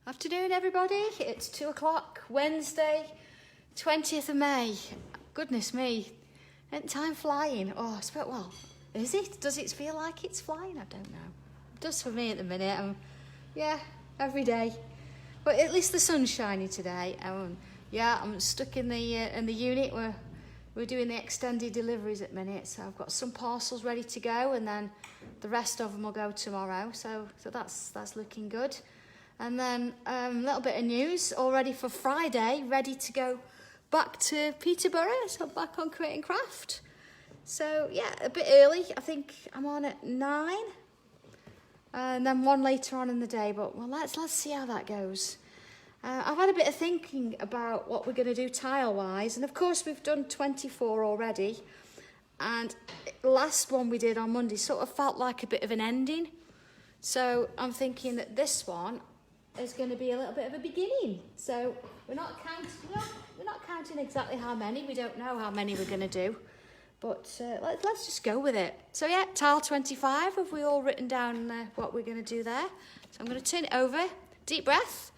Afternoon, everybody. It's 2 o'clock, Wednesday, 20th of May. Goodness me, ain't time flying? Oh, well, is it? Does it feel like it's flying? I don't know. It does for me at the minute. Yeah, every day. But at least the sun's shining today. I'm stuck in the unit. We're doing the extended deliveries at the minute, so I've got some parcels ready to go, and then the rest of them will go tomorrow. So that's looking good. And then a little bit of news already for Friday, ready to go back to Peterborough, so back on Create and Craft. So yeah, a bit early. I think I'm on at 9, and then one later on in the day. But well, let's see how that goes. I've had a bit of thinking about what we're going to do tile-wise, and of course we've done 24 already. And the last one we did on Monday sort of felt like a bit of an ending. So I'm thinking that this one is going to be a little bit of a beginning. So we're not counting exactly how many. We don't know how many we're going to do, but let's just go with it. So yeah, tile 25. Have we all written down what we're going to do there? So I'm going to turn it over. Deep breath,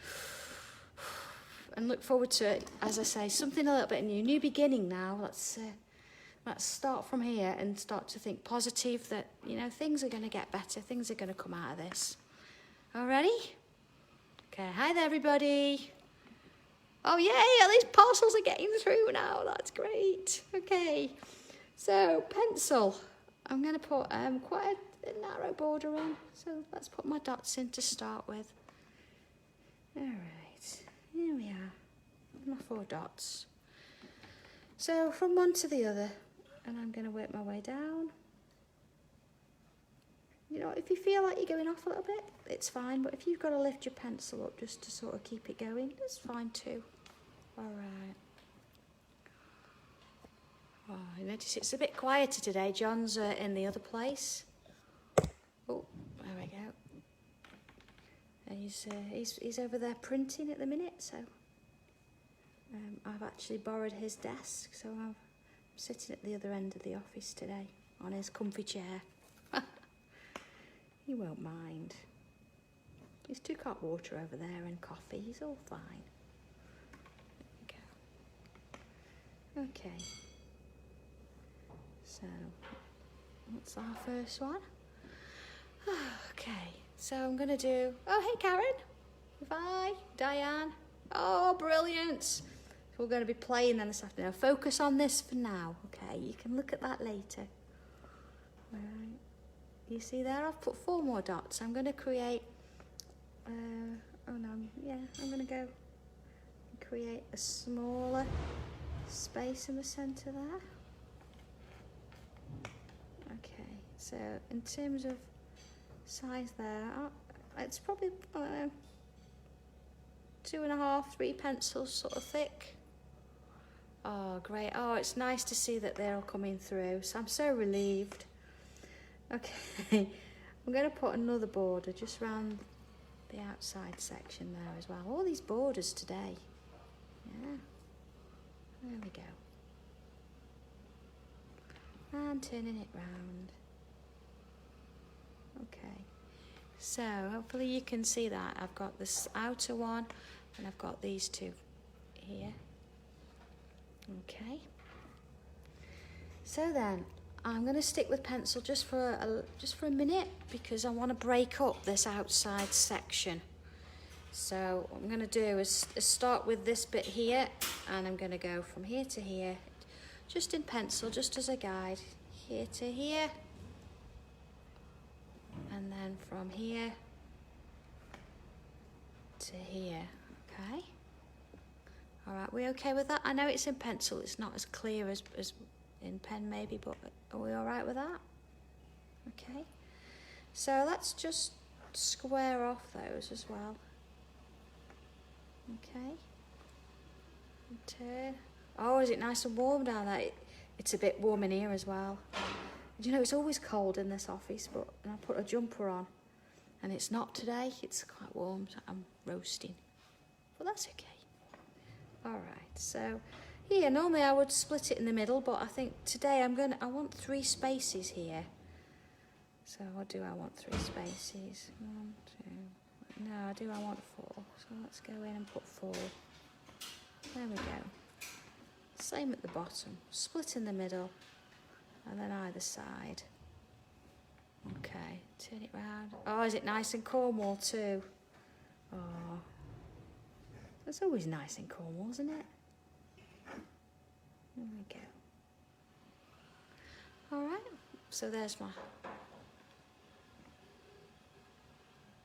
and look forward to it. As I say, something a little bit new beginning now. Let's start from here and start to think positive. That things are going to get better. Things are going to come out of this. All ready? Okay, hi there, everybody. Oh, yay, at least parcels are getting through now. That's great. Okay, so pencil. I'm going to put quite a narrow border on. So let's put my dots in to start with. All right, here we are. My 4 dots. So from one to the other, and I'm going to work my way down. If you feel like you're going off a little bit, it's fine. But if you've got to lift your pencil up just to sort of keep it going, that's fine too. All right. Oh, you notice it's a bit quieter today. John's in the other place. Oh, there we go. And he's over there printing at the minute. So I've actually borrowed his desk. So I'm sitting at the other end of the office today on his comfy chair. He won't mind. He's 2 got water over there and coffee. He's all fine. There we go. Okay. So, that's our first one. Okay. So I'm going to do... Oh, hey, Karen. Bye. Diane. Oh, brilliant. So we're going to be playing then this afternoon. Focus on this for now. Okay. You can look at that later. All right. You see there, I've put 4 more dots. I'm going to create, I'm going to go and create a smaller space in the centre there. Okay, so in terms of size there, it's probably 2.5, 3 pencils sort of thick. Oh, great. Oh, it's nice to see that they're all coming through. So I'm so relieved. Okay, I'm going to put another border just around the outside section there as well. All these borders today. Yeah, there we go. And turning it round. Okay, so hopefully you can see that. I've got this outer one and I've got these 2 here. Okay, so then I'm going to stick with pencil just for a minute because I want to break up this outside section. So what I'm going to do is start with this bit here, and I'm going to go from here to here, just in pencil, just as a guide, here to here, and then from here to here. Okay. All right, we okay with that? I know it's in pencil, it's not as clear as in pen maybe, but are we all right with that? Okay, so let's just square off those as well. Okay, and turn. Oh, is it nice and warm down there? It's a bit warm in here as well. It's always cold in this office, but I put a jumper on and it's not today. It's quite warm, so I'm roasting, but that's okay. All right, so here, normally I would split it in the middle, but I think today I want 3 spaces here. So what do I want 3 spaces? 1, 2, No, I want 4. So let's go in and put 4. There we go. Same at the bottom. Split in the middle. And then either side. Okay, turn it round. Oh, is it nice in Cornwall too? Oh, it's always nice in Cornwall, isn't it? There we go. All right, so there's my...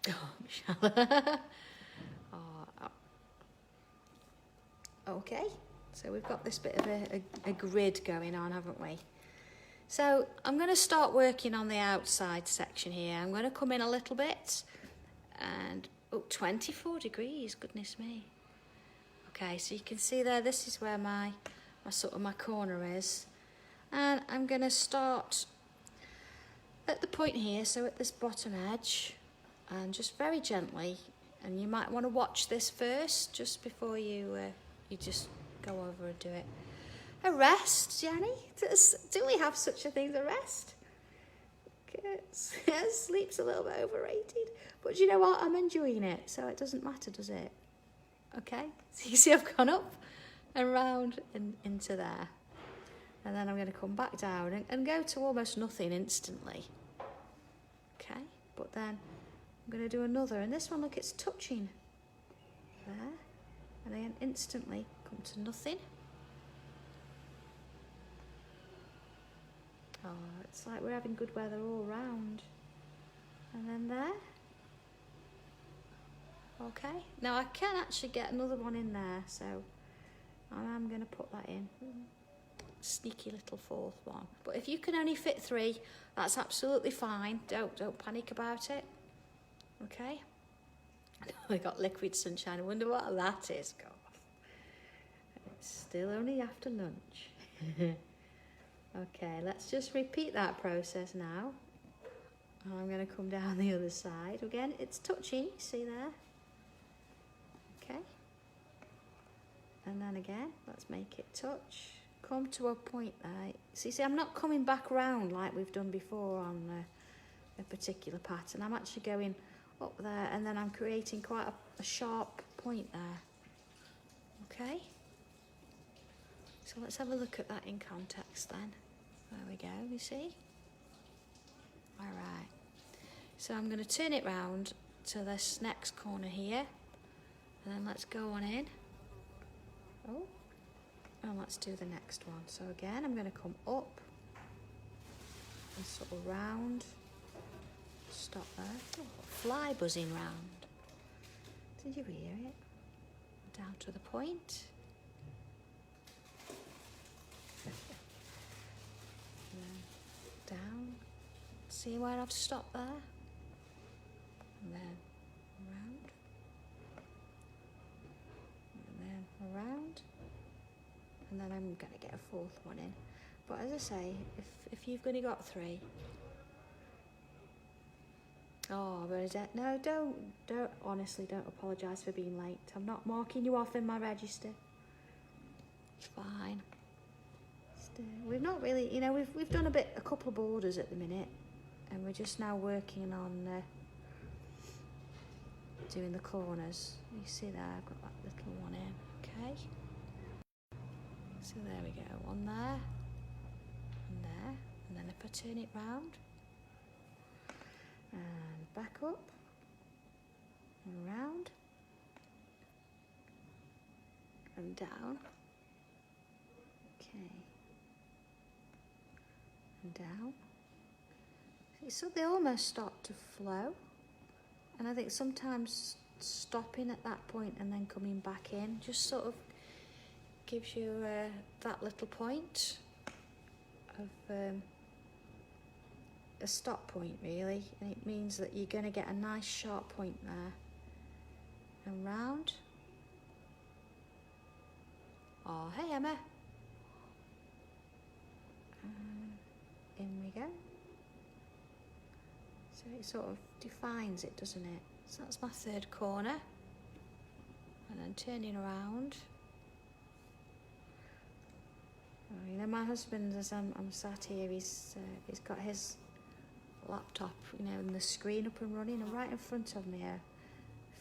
Oh, Michelle. Oh. Okay, so we've got this bit of a grid going on, haven't we? So I'm going to start working on the outside section here. I'm going to come in a little bit and, oh, 24 degrees, goodness me. Okay, so you can see there, this is where my corner is. And I'm going to start at the point here, so at this bottom edge, and just very gently, and you might want to watch this first, just before you just go over and do it. A rest, Jenny? Do we have such a thing as a rest? Sleep's a little bit overrated. But you know what? I'm enjoying it, so it doesn't matter, does it? Okay? So you see I've gone up and round and into there. And then I'm going to come back down and go to almost nothing instantly. Okay? But then I'm going to do another. And this one, look, it's touching. There. And then instantly come to nothing. Oh, it's like we're having good weather all round. And then there. Okay. Now I can actually get another one in there, so I'm going to put that in. Sneaky little 4th one. But if you can only fit 3, that's absolutely fine. Don't panic about it. Okay. I got liquid sunshine. I wonder what that is. God. It's still only after lunch. Okay, let's just repeat that process now. I'm going to come down the other side. Again, it's touching, see there? Okay. And then again, let's make it touch. Come to a point there. See, I'm not coming back round like we've done before on a particular pattern. I'm actually going up there, and then I'm creating quite a sharp point there. Okay? So let's have a look at that in context then. There we go, you see? All right. So I'm going to turn it round to this next corner here. And then let's go on in. Oh. And let's do the next one. So again, I'm going to come up and sort of round. Stop there. Oh, fly buzzing round. Did you hear it? Down to the point. Down. See where I've stopped there? And then around. And then around. And then I'm going to get a 4th one in. But as I say, if you've only got 3. Oh, Bernadette, no, don't, honestly, don't apologise for being late. I'm not marking you off in my register. It's fine. We've not really, you know, we've done a couple of borders at the minute, and we're just now working on doing the corners. You see there, I've got that little one in, okay? So there we go, one there, and then if I turn it round, and back up, and round, and down, okay. And down. So they almost start to flow, and I think sometimes stopping at that point and then coming back in just sort of gives you that little point of a stop point really, and it means that you're going to get a nice sharp point there and round. Oh, hey Emma. In we go. So it sort of defines it, doesn't it? So that's my 3rd corner. And then turning around. Oh, you know, my husband, as I'm sat here, he's got his laptop, you know, and the screen up and running, and right in front of me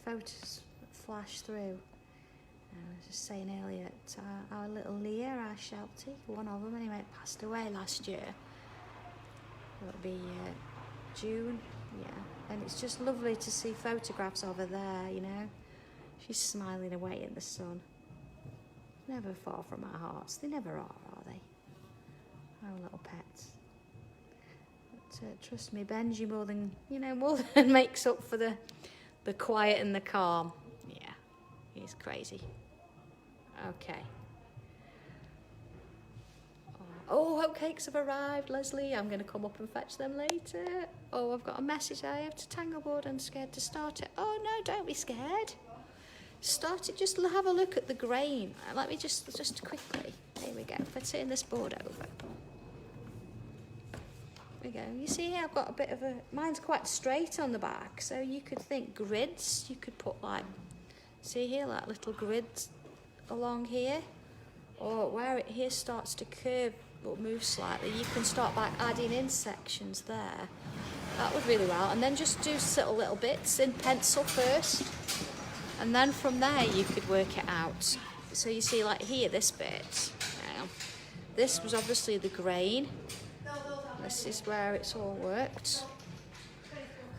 photos flash through. I was just saying earlier, our little Leah, our Sheltie, one of them anyway, passed away last year. It'll be June, yeah. And it's just lovely to see photographs of her there, you know. She's smiling away in the sun. Never far from our hearts. They never are they? Our little pets. But trust me, Benji more than, you know, more than makes up for the quiet and the calm. Yeah, he's crazy. Okay. Oh, hot cakes have arrived, Leslie. I'm going to come up and fetch them later. Oh, I've got a message. I have to tangle board. I'm scared to start it. Oh, no, don't be scared. Start it. Just have a look at the grain. Let me just quickly. Here we go. Let's turn this board over. There we go. You see here, I've got a bit of a... Mine's quite straight on the back, so you could think grids. You could put like... See here, like little grids along here. Or where it here starts to curve or move slightly, you can start by adding in sections there. That would really well. And then just do little bits in pencil first. And then from there you could work it out. So you see like here, this bit. Now, this was obviously the grain. This is where it's all worked.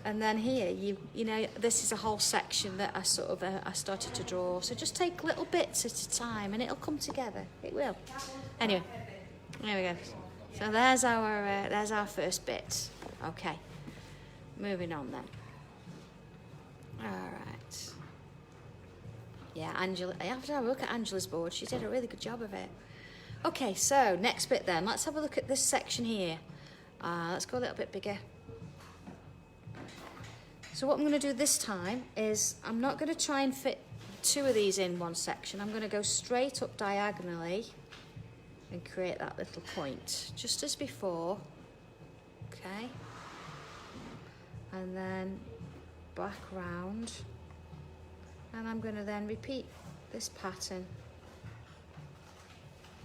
And then here, you know, this is a whole section that I sort of I started to draw. So just take little bits at a time, and it'll come together. It will. Anyway, there we go. So there's our first bit. Okay, moving on then. All right. Yeah, Angela. I have to have a look at Angela's board. She did a really good job of it. Okay, so next bit then. Let's have a look at this section here. Let's go a little bit bigger. So what I'm going to do this time is I'm not going to try and fit two of these in one section. I'm going to go straight up diagonally and create that little point, just as before. Okay. And then back round. And I'm going to then repeat this pattern,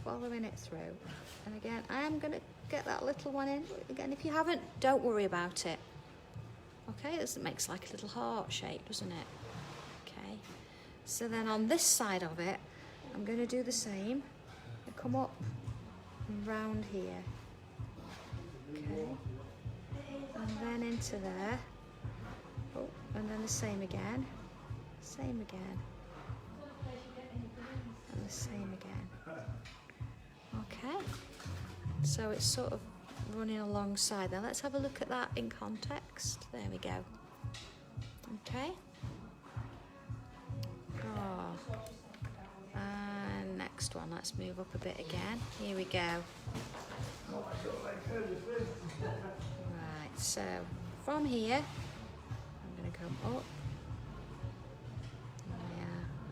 following it through. And again, I am going to get that little one in. Again, if you haven't, don't worry about it. Okay, this makes like a little heart shape, doesn't it? Okay, so then on this side of it, I'm going to do the same. I come up and round here. Okay, and then into there. Oh, and then the same again. Same again. And the same again. Okay, so it's sort of running alongside there. Let's have a look at that in context. There we go. Okay. Oh. And next one, let's move up a bit again. Here we go. Right, so from here, I'm going to come up.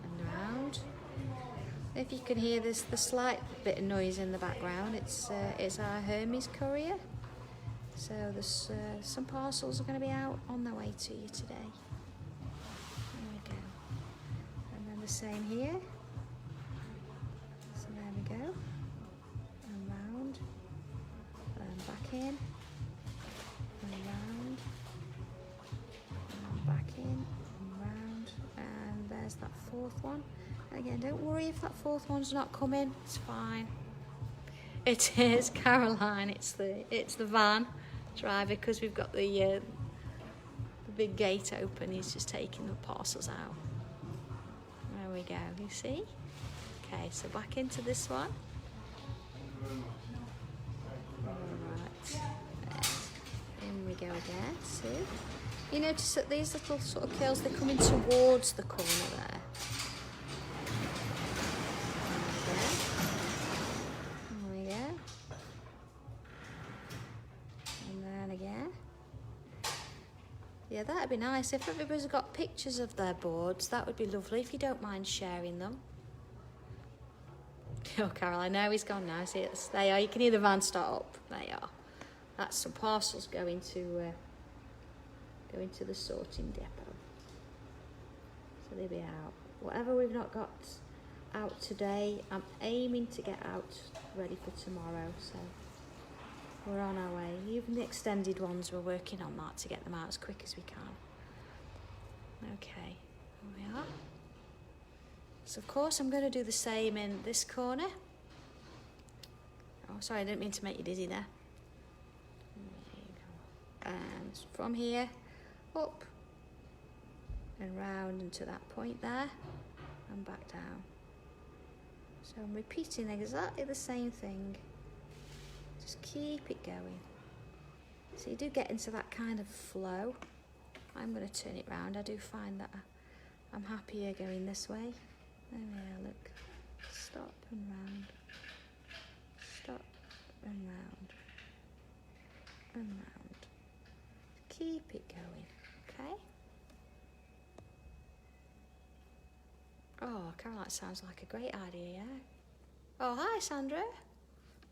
And around. If you can hear this, the slight bit of noise in the background, it's our Hermes Courier. So there's some parcels are going to be out on their way to you today. There we go. And then the same here. So there we go. And round. And back in. And round. And back in. And round. And there's that fourth one. Again, don't worry if that fourth one's not coming. It's fine. It is Caroline. It's the van driver because we've got the big gate open. He's just taking the parcels out. There we go. You see? Okay, so back into this one. All right. In we go again. See? You notice that these little sort of curls, they're coming towards the corner there. Yeah, that'd be nice. If everybody's got pictures of their boards, that would be lovely, if you don't mind sharing them. Oh, Carol, I know he's gone now. See, they are. You can hear the van start up. They are. That's some parcels going to the sorting depot. So they'll be out. Whatever we've not got out today, I'm aiming to get out ready for tomorrow. So we're on our way. Even the extended ones, we're working on that to get them out as quick as we can. Okay. There we are. So of course I'm going to do the same in this corner. Oh, sorry, I didn't mean to make you dizzy there. And from here, up and round into that point there, and back down. So I'm repeating exactly the same thing. Just keep it going. So you do get into that kind of flow. I'm going to turn it round. I do find that I'm happier going this way. There we are, look. Stop and round. Stop and round. And round. Keep it going, okay? Oh, Caroline, sounds like a great idea, yeah? Oh, hi, Sandra.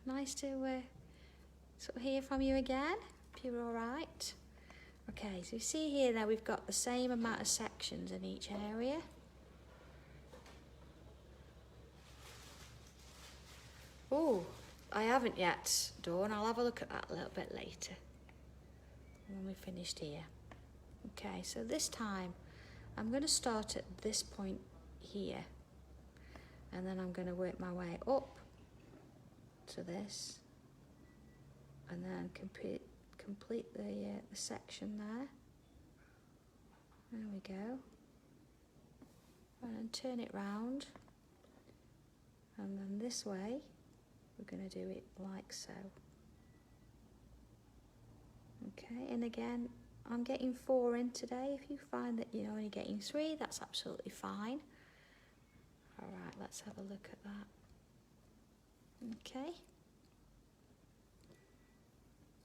Nice to sort of hear from you again, if you're all right. Okay, so you see here now we've got the same amount of sections in each area. Oh, I haven't yet, Dawn. I'll have a look at that a little bit later when we've finished here. Okay, so this time I'm going to start at this point here, and then I'm going to work my way up to this, and then complete the section there. There we go. And then turn it round, and then this way we're going to do it like so. Okay, and again, I'm getting 4 in today. If you find that you're only getting 3, that's absolutely fine. All right, let's have a look at that. Okay.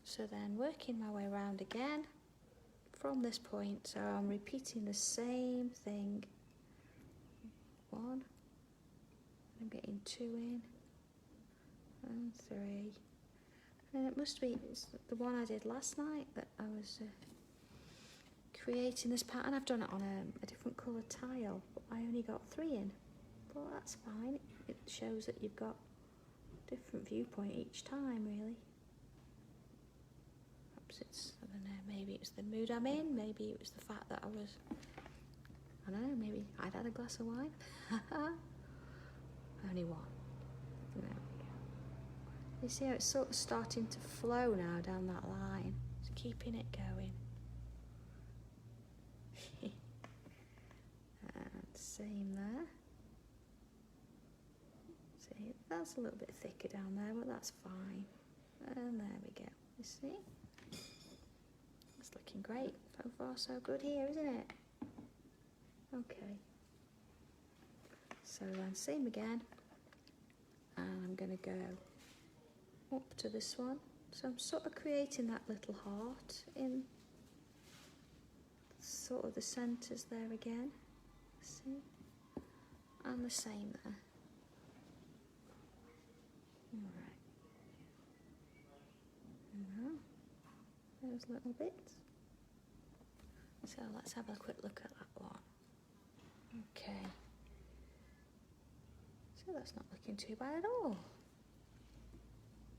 So then working my way around again from this point, so I'm repeating the same thing. 1, I'm getting 2 in, and 3. And it must be the one I did last night that I was creating this pattern. I've done it on a different colour tile, but I only got 3 in. But that's fine. It shows that you've got a different viewpoint each time, really. Perhaps it's, I don't know, maybe it's the mood I'm in. Maybe it was the fact that I don't know, maybe I'd had a glass of wine. Only one. There we go. You see how it's sort of starting to flow now down that line. Just keeping it going. And same there. See, that's a little bit thicker down there, but that's fine. And there we go. You see? It's looking great. So far so good here, isn't it? Okay. So then same again. And I'm going to go up to this one. So I'm sort of creating that little heart in sort of the centres there again. See? And the same there. Alright. Now, those little bits. So let's have a quick look at that one. Okay. So that's not looking too bad at all.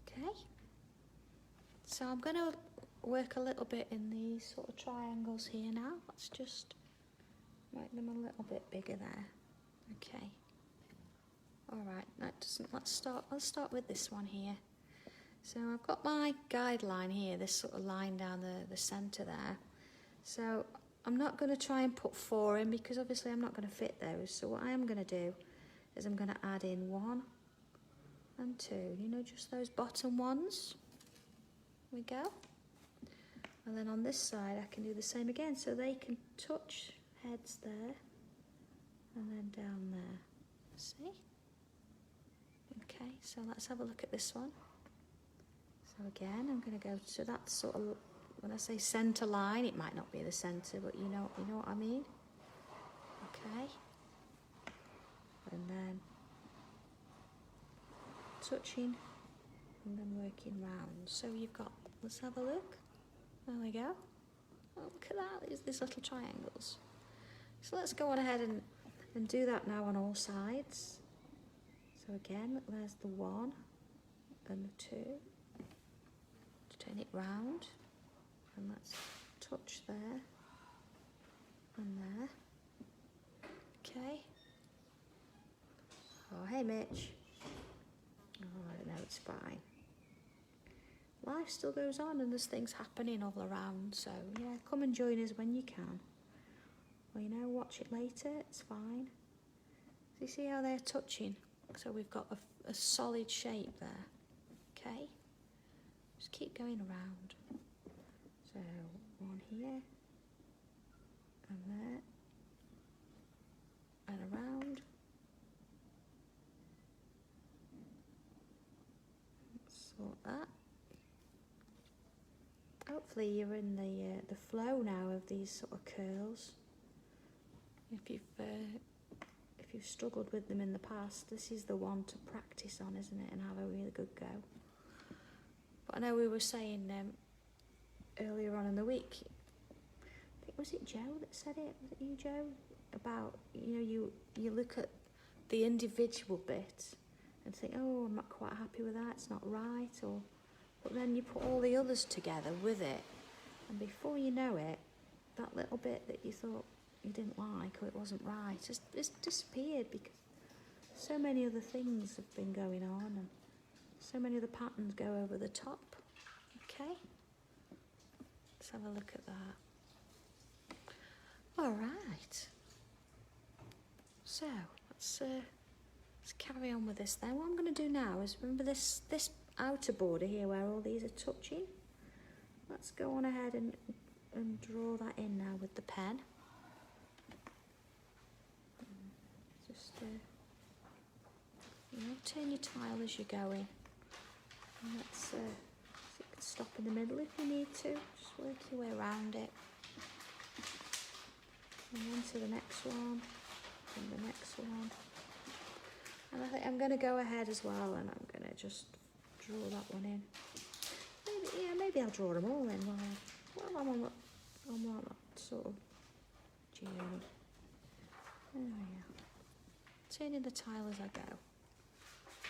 Okay. So I'm going to work a little bit in these sort of triangles here now. Let's just make them a little bit bigger there. Okay. Alright, let's start with this one here. So I've got my guideline here, this sort of line down the centre there. So I'm not going to try and put 4 in because obviously I'm not going to fit those. So what I am going to do is I'm going to add in 1 and 2, you know, just those bottom ones. There we go. And then on this side I can do the same again, so they can touch heads there and then down there. See? Okay, so let's have a look at this one. So again, I'm going to go to that sort of, when I say centre line, it might not be the centre, but you know what I mean. Okay. And then touching and then working round. So you've got, let's have a look. There we go. Oh, look at that, there's these little triangles. So let's go on ahead and do that now on all sides. So again, there's the 1 and the 2. Turn it round and let's touch there and there. Mitch. Oh, no, it's fine. Life still goes on and there's things happening all around, so yeah, come and join us when you can. Or, you know, watch it later, it's fine. So you see how they're touching? So we've got a solid shape there, okay? Just keep going around. So one here, and there, and around. Sort that. Hopefully you're in the flow now of these sort of curls. If you've struggled with them in the past, this is the one to practice on, isn't it? And have a really good go. But I know we were saying earlier on in the week, I think, was it Joe that said it? Was it you, Joe? About, you know, you look at the individual bit and think, oh, I'm not quite happy with that, it's not right, but then you put all the others together with it, and before you know it, that little bit that you thought you didn't like or it wasn't right, it's disappeared, because so many other things have been going on and so many other patterns go over the top. Okay, let's have a look at that. All right, so let's carry on with this then. What I'm going to do now is, remember this outer border here where all these are touching? Let's go on ahead and draw that in now with the pen. Just you know, turn your tile as you're going. And let's so you can stop in the middle if you need to. Just work your way around it. And then to the next one, and the next one. And I think I'm going to go ahead as well, and I'm going to just draw that one in. Maybe I'll draw them all in while I'm on that sort of journey. There we are. Turning the tile as I go.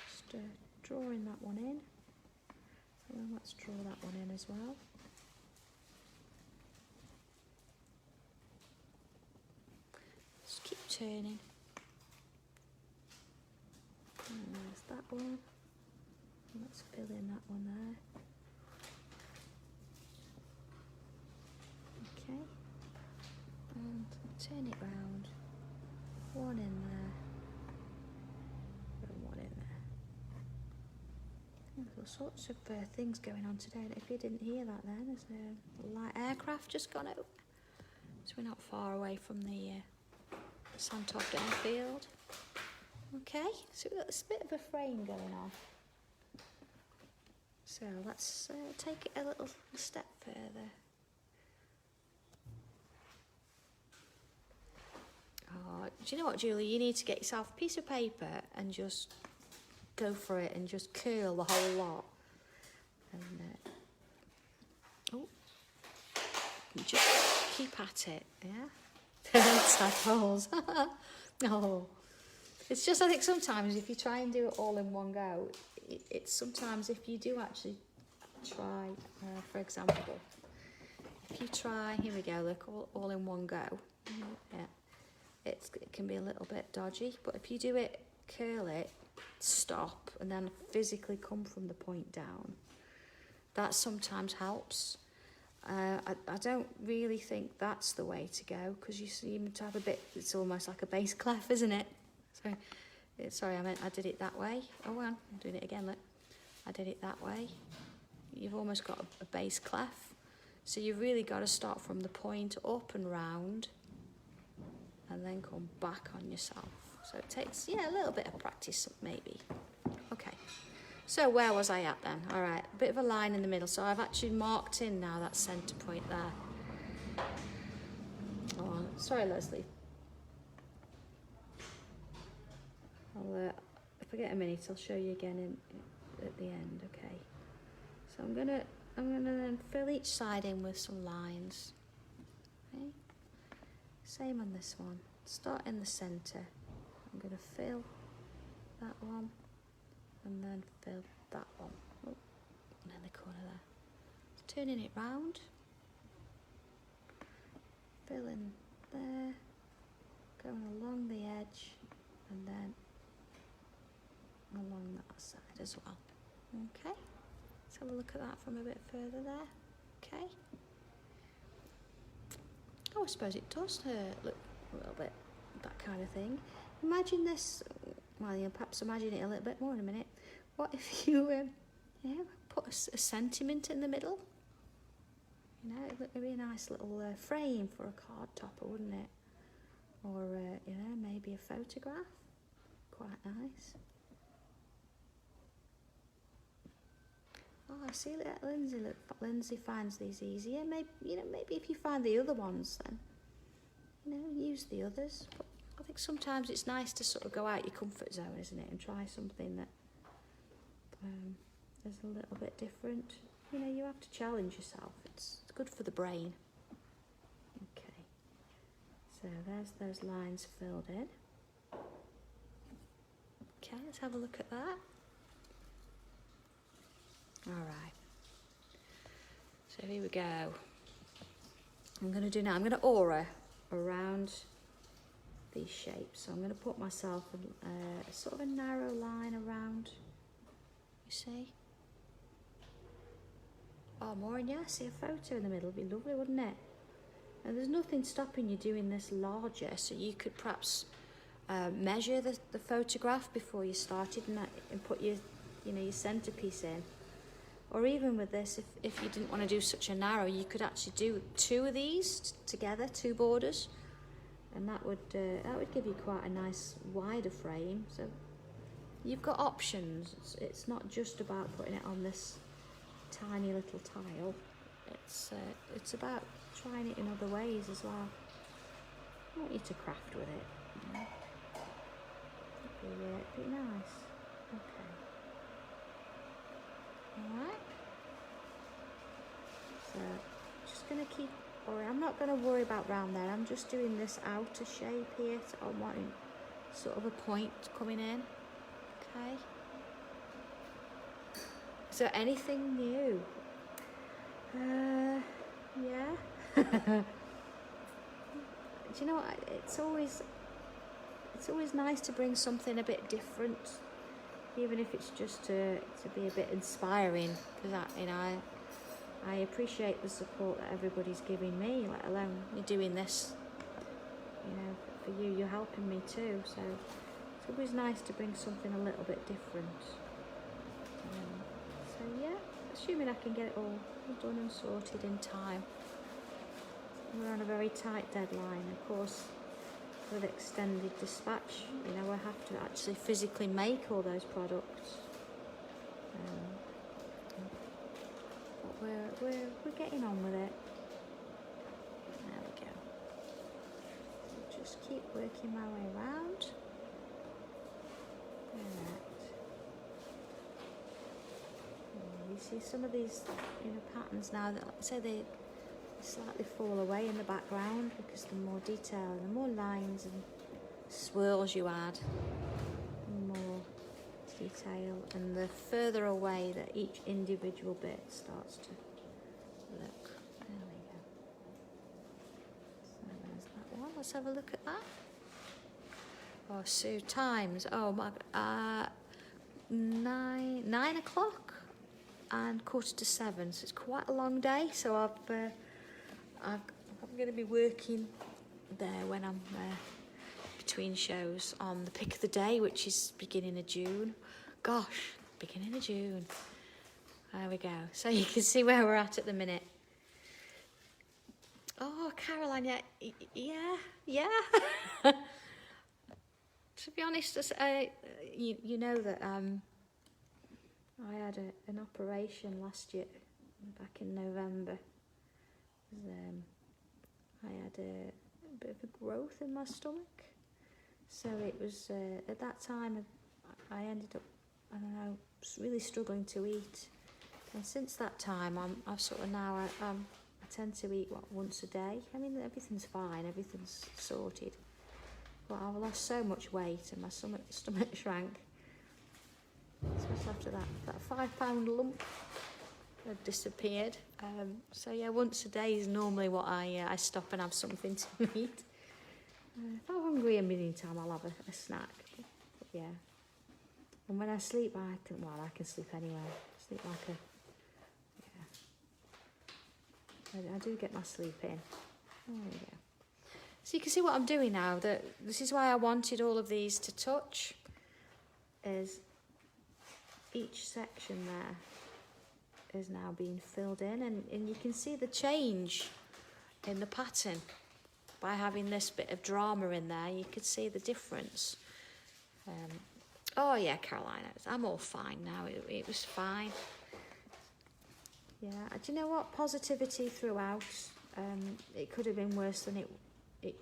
Just drawing that one in. And then let's draw that one in as well. Just keep turning. And there's that one. Let's fill in that one there. Okay. And turn it round. One in there. And one in there. There's all sorts of things going on today. If you didn't hear that then, there's a light aircraft just gone out. So we're not far away from the Sanntangle airfield. Okay, so we've got this bit of a frame going on. So let's take it a little step further. Oh, do you know what, Julie? You need to get yourself a piece of paper and just go for it and just curl the whole lot. And just keep at it, yeah? Tadpoles. Oh. It's just, I think sometimes if you try and do it all in one go, it's sometimes if you do actually try, for example, if you try, here we go, look, all in one go, yeah, it can be a little bit dodgy, but if you do it, curl it, stop, and then physically come from the point down, that sometimes helps. I don't really think that's the way to go, because you seem to have a bit, it's almost like a bass clef, isn't it? So, sorry, I did it that way. Oh, well, I'm doing it again, look. I did it that way. You've almost got a bass clef. So you've really got to start from the point up and round, and then come back on yourself. So it takes, yeah, a little bit of practice, maybe. Okay. So where was I at then? All right, a bit of a line in the middle. So I've actually marked in now that centre point there. Oh, sorry, Leslie. If I get a minute, I'll show you again at the end. Okay. So I'm gonna then fill each side in with some lines. Okay. Same on this one. Start in the centre. I'm gonna fill that one, and then fill that one. Oh, and then the corner there. Just turning it round. Fill in there. Going along the edge, and then as well. Okay, let's have a look at that from a bit further there. Okay. Oh, I suppose it does look a little bit that kind of thing. Imagine this, well, you'll perhaps imagine it a little bit more in a minute. What if you put a sentiment in the middle? You know, it would be a nice little frame for a card topper, wouldn't it? Or, you know, maybe a photograph. Quite nice. Oh, I see that Lindsay finds these easier. Maybe, you know, maybe if you find the other ones, then, you know, use the others. But I think sometimes it's nice to sort of go out your comfort zone, isn't it, and try something that is a little bit different. You know, you have to challenge yourself. It's good for the brain. Okay, so there's those lines filled in. Okay, let's have a look at that. All right. So here we go. I'm going to aura around these shapes. So I'm going to put myself a sort of a narrow line around. You see? Oh, Maureen, yeah, I see a photo in the middle. It'd be lovely, wouldn't it? And there's nothing stopping you doing this larger, so you could perhaps measure the photograph before you started and put your centerpiece in. Or even with this, if you didn't want to do such a narrow, you could actually do 2 of these together, 2 borders, and that would give you quite a nice wider frame. So you've got options. It's not just about putting it on this tiny little tile. It's about trying it in other ways as well. I want you to craft with it. You know? It'd be nice. Okay. Alright. So just gonna keep, or I'm not gonna worry about round there. I'm just doing this outer shape here. So I'm wanting sort of a point coming in. Okay. Is there anything new? Yeah. Do you know what? It's always nice to bring something a bit different, even if it's just to be a bit inspiring. Because I appreciate the support that everybody's giving me, let alone me doing this. You know, for you, you're helping me too. So it's always nice to bring something a little bit different. So yeah, assuming I can get it all done and sorted in time. We're on a very tight deadline, of course. With extended dispatch, you know, I have to actually physically make all those products. But we're getting on with it. There we go. So just keep working my way around. Right. You see some of these, you know, patterns now that, say, they slightly fall away in the background because the more detail and the more lines and swirls you add, the more detail, and the further away that each individual bit starts to look. There we go. So there's that one. Let's have a look at that. Oh, Sue, times. Oh my God. 9 o'clock and 7:15. So it's quite a long day. So I'm going to be working there when I'm between shows on the pick of the day, which is beginning of June. Gosh, beginning of June. There we go. So you can see where we're at the minute. Oh, Caroline, yeah. To be honest, you know that I had an operation last year, back in November. I had a bit of a growth in my stomach, so it was at that time I ended up, I don't know, really struggling to eat, and since that time I've sort of now I tend to eat once a day. I mean, everything's fine, everything's sorted, but I lost so much weight and my stomach shrank, especially after that 5 pound lump had disappeared. So yeah, once a day is normally what I stop and have something to eat. If I'm hungry in the meantime, I'll have a snack. But yeah, And when I sleep, I can sleep anywhere. Sleep like I do get my sleep in. There we go. So you can see what I'm doing now. That this is why I wanted all of these to touch. Is each section there is now being filled in, and you can see the change in the pattern by having this bit of drama in there. You could see the difference. Oh yeah, Carolina, I'm all fine now. It was fine. Yeah, do you know what? Positivity throughout. It could have been worse than it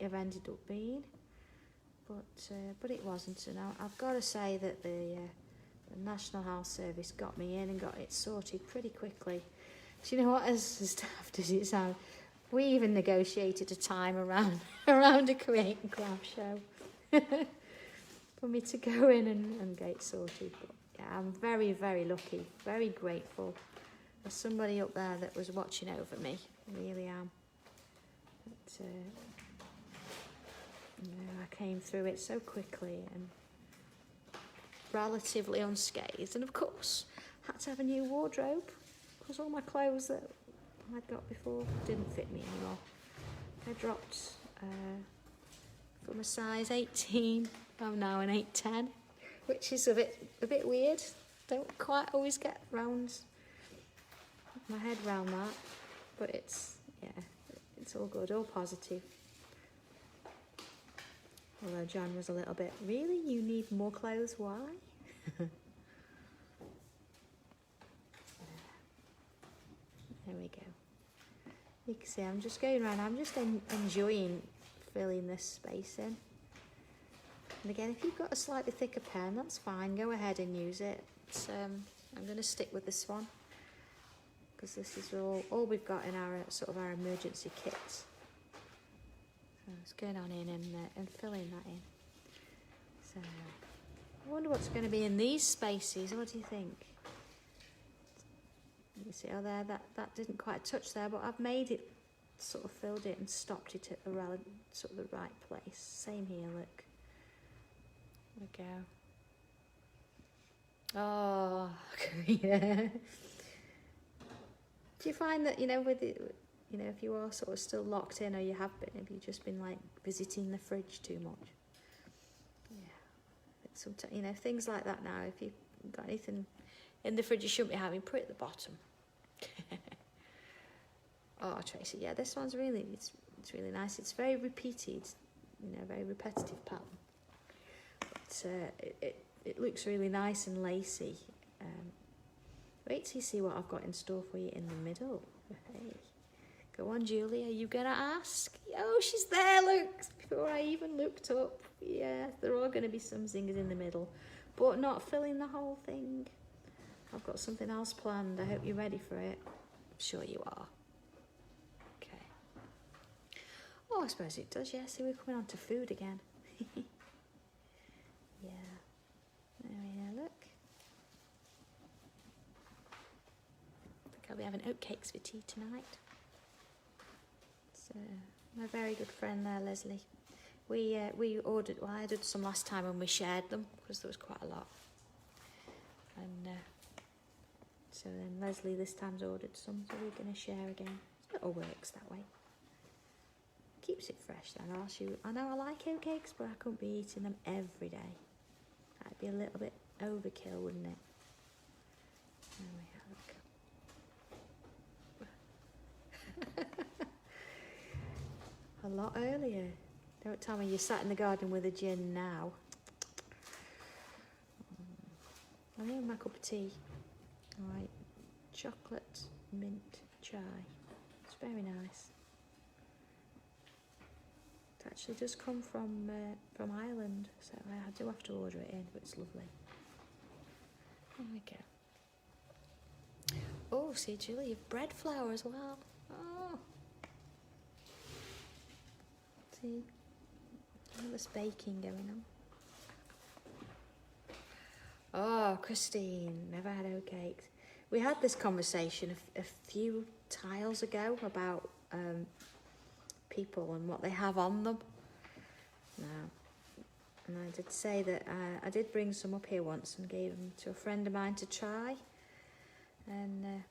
have ended up being, but it wasn't. And I've got to say that the National Health Service got me in and got it sorted pretty quickly. Do you know what? As daft as it sounds, we even negotiated a time around a create and craft show for me to go in and get it sorted. But yeah, I'm very, very lucky, very grateful. There's somebody up there that was watching over me. I really am. But, I came through it so quickly and relatively unscathed. And of course, had to have a new wardrobe because all my clothes that I'd got before didn't fit me anymore. I dropped from a size 18. I'm now an 8'10", which is a bit weird. Don't quite always get my head round that, but it's all good, all positive. Although John was a little bit, really? You need more clothes? Why? There we go. You can see I'm just going around. I'm just enjoying filling this space in. And again, if you've got a slightly thicker pen, that's fine. Go ahead and use it. I'm going to stick with this one because this is all we've got in our emergency kit. So it's going on in and filling that in. So I wonder what's going to be in these spaces. What do you think? You see, there that didn't quite touch there, but I've made it, sort of filled it and stopped it at the right place. Same here, look. There we go. Oh, yeah. Do you find that, with it, if you are sort of still locked in, or you have been, have you just been like visiting the fridge too much? Yeah. Sometimes, things like that now, if you've got anything in the fridge you shouldn't be having, put it at the bottom. Oh, Tracy, yeah, this one's really, it's really nice. It's very repeated, very repetitive pattern. But it looks really nice and lacy. Wait till you see what I've got in store for you in the middle. Hey. Go on, Julie, are you going to ask? Oh, she's there, look, before I even looked up. Yeah, there are going to be some zingers in the middle, but not filling the whole thing. I've got something else planned. I hope you're ready for it. I'm sure you are. Okay. Oh, I suppose it does, yeah. See, we're coming on to food again. Yeah. There we go, look. I think I'll be having oatcakes for tea tonight. So, my very good friend there, Leslie. We ordered, I ordered some last time and we shared them because there was quite a lot. And so then Leslie this time's ordered some, so we're going to share again. It all works that way. Keeps it fresh then. I know I like oatcakes, but I couldn't be eating them every day. That'd be a little bit overkill, wouldn't it? There we have look. A lot earlier. Don't tell me you sat in the garden with a gin now. I'm having my cup of tea. All right, chocolate mint chai. It's very nice. It actually does come from Ireland, so I do have to order it in, but it's lovely. There we go. Oh, see, Julie, you've bread flour as well. Oh. See, all this baking going on. Oh, Christine, never had oatcakes. We had this conversation a few tiles ago about people and what they have on them. Now, And I did say that I did bring some up here once and gave them to a friend of mine to try. And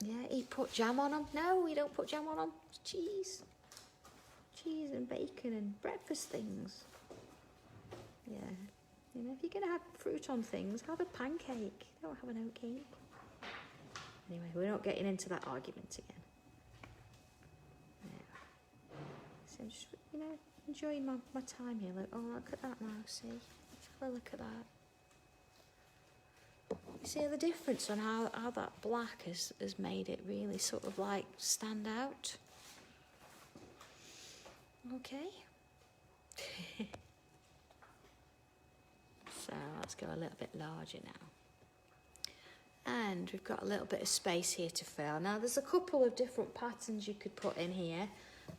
yeah, he put jam on them. No, we don't put jam on them. It's cheese. Cheese and bacon and breakfast things. Yeah. You know, if you're going to have fruit on things, have a pancake. Don't have an oat cake. Anyway, we're not getting into that argument again. Yeah. So I'm just, you know, enjoying my time here. Look, oh, look at that now, see? Have a look at that. You see the difference on how that black has made it really sort of like stand out? Okay. So let's go a little bit larger now. And we've got a little bit of space here to fill. Now there's a couple of different patterns you could put in here.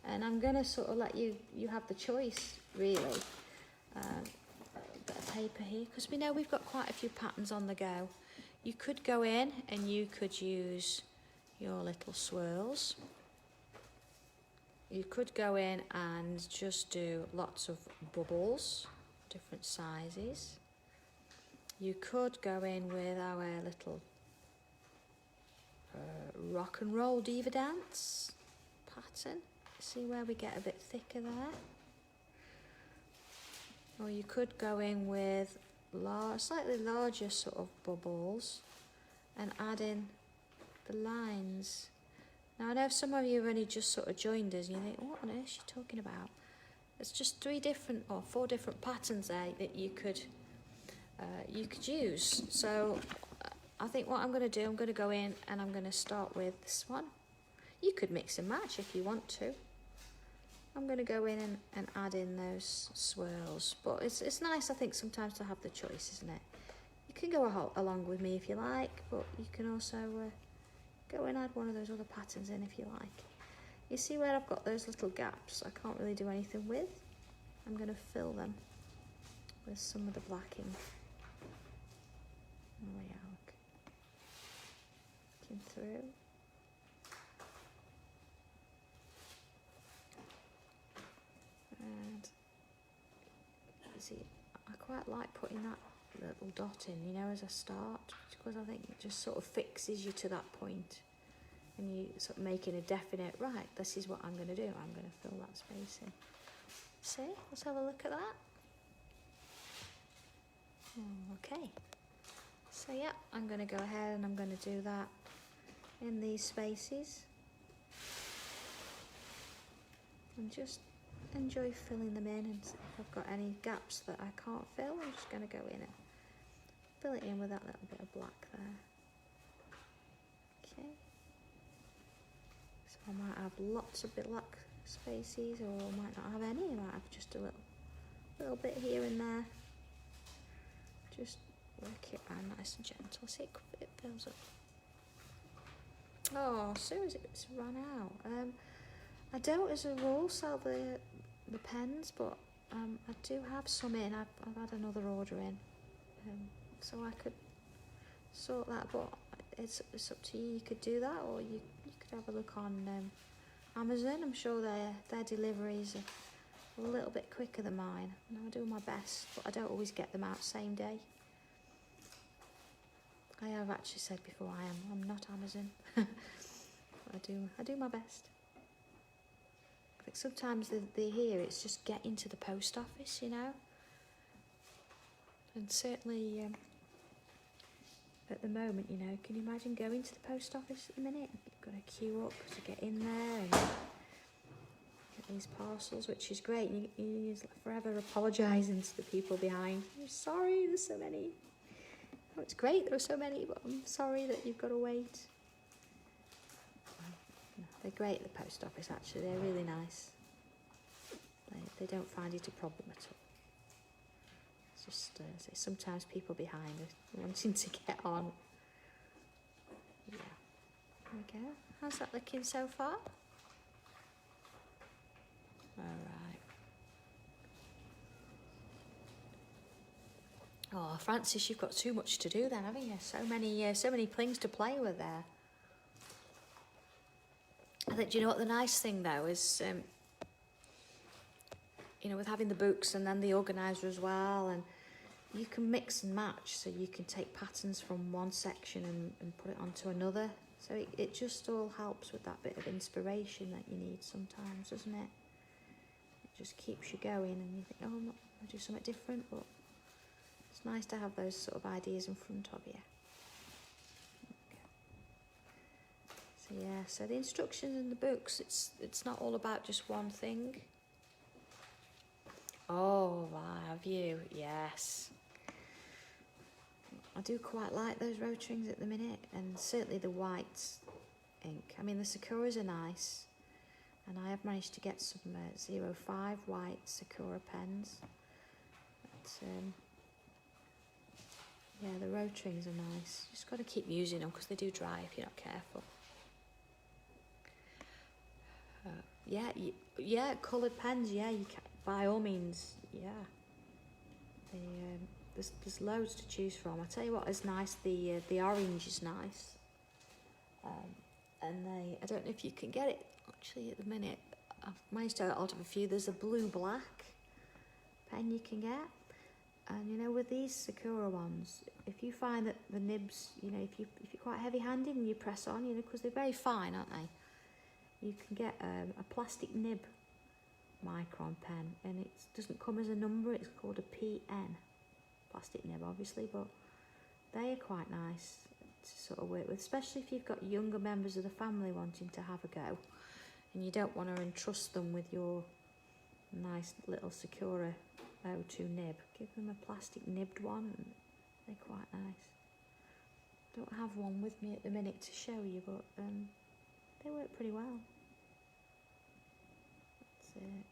And I'm going to sort of let you have the choice, really. A bit of paper here, because we know we've got quite a few patterns on the go. You could go in and you could use your little swirls. You could go in and just do lots of bubbles, different sizes. You could go in with our little rock and roll diva dance pattern. See where we get a bit thicker there. Or you could go in with slightly larger sort of bubbles and add in the lines. Now I know some of you have only just sort of joined us and you think, what on earth is she talking about? There's just 4 different patterns there that you could use. So I think what I'm going to do, I'm going to go in and I'm going to start with this one. You could mix and match if you want to. I'm going to go in and add in those swirls, but it's nice, I think, sometimes to have the choice, isn't it? You can go along with me if you like, but you can also go and add one of those other patterns in if you like. You see where I've got those little gaps I can't really do anything with? I'm going to fill them with some of the black ink. Oh yeah, look. Looking through. And you see, I quite like putting that little dot in, you know, as a start, because I think it just sort of fixes you to that point, and you sort of making a definite, right, this is what I'm going to do. I'm going to fill that space in. See, let's have a look at that. Okay. So yeah, I'm going to go ahead and I'm going to do that in these spaces, and just enjoy filling them in. And if I've got any gaps that I can't fill, I'm just going to go in and fill it in with that little bit of black there. Okay. So I might have lots of black spaces, or I might not have any. I might have just a little bit here and there. Just work it around nice and gentle. See, it fills up. Oh, as soon as it's run out. I don't, as a rule, sell the pens, but I do have some in. I've had another order in, so I could sort that. But it's up to you. You could do that, or you could have a look on Amazon. I'm sure their deliveries are a little bit quicker than mine. And I do my best, but I don't always get them out same day. I have actually said before I'm not Amazon. But I do my best. I think sometimes they're here, it's just getting to the post office, you know. And certainly at the moment, you know, can you imagine going to the post office at the minute? You've got to queue up to get in there and get these parcels, which is great. You're forever apologising to the people behind. I'm sorry, there's so many. Oh, it's great there are so many, but I'm sorry that you've got to wait. They're great at the post office, actually. They're really nice. They don't find it a problem at all. It's just sometimes people behind are wanting to get on. Yeah. There we go. How's that looking so far? All right. Oh, Francis, you've got too much to do then, haven't you? So many things to play with there. I think, do you know what the nice thing though is, you know, with having the books and then the organiser as well, and you can mix and match, so you can take patterns from one section and put it onto another. So it just all helps with that bit of inspiration that you need sometimes, doesn't it? It just keeps you going, and you think, oh, I'm not going to do something different, but it's nice to have those sort of ideas in front of you. Okay. So yeah, so the instructions in the books, it's not all about just one thing. Oh, have you? Yes. I do quite like those rotary rings at the minute, and certainly the white ink. I mean, the Sakuras are nice, and I have managed to get some 05 white Sakura pens. But, yeah, the rotary rings are nice. Just got to keep using them because they do dry if you're not careful. Yeah, coloured pens. Yeah, you can, by all means. Yeah. There's loads to choose from. I tell you what is nice. The orange is nice. And I don't know if you can get it actually at the minute. I've managed to get hold of a few. There's a blue-black pen you can get. And you know, with these Sakura ones, if you find that the nibs, you know, if you're quite heavy-handed and you press on, you know, because they're very fine, aren't they? You can get a plastic nib micron pen, and it doesn't come as a number. It's called a PN. Plastic nib, obviously, but they are quite nice to sort of work with, especially if you've got younger members of the family wanting to have a go, and you don't want to entrust them with your nice little Sakura 02 nib. Give them a plastic nibbed one, and they're quite nice. Don't have one with me at the minute to show you, but they work pretty well. That's it.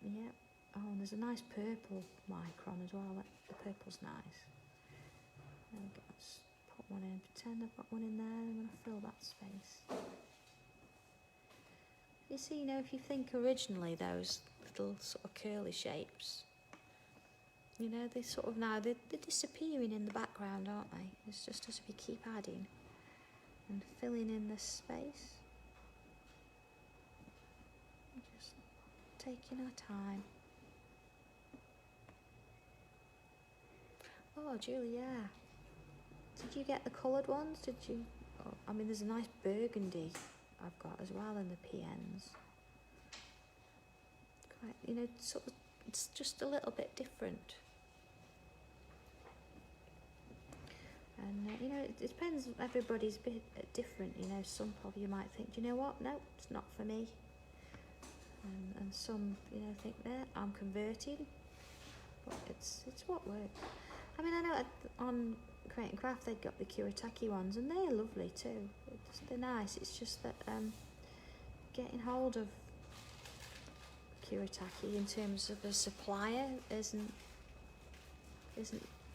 Yeah. Oh, and there's a nice purple micron as well. The purple's nice. There we go. Let's put one in. Pretend I've got one in there. I'm going to fill that space. You see, you know, if you think originally those little sort of curly shapes, you know, they sort of now, they're disappearing in the background, aren't they? It's just as we keep adding and filling in this space. Just taking our time. Oh, Julie, yeah. Did you get the coloured ones? Did you? Oh, I mean, there's a nice burgundy I've got as well in the PNs. Quite, you know, sort of, it's just a little bit different. And, you know, it depends, everybody's a bit different, you know. Some of you might think, do you know what? No, it's not for me. And some, you know, think, I'm converting. But it's what works. I mean, I know on Create and Craft they've got the Kuretake ones, and they're lovely too. They're nice. It's just that getting hold of Kuretake in terms of a supplier isn't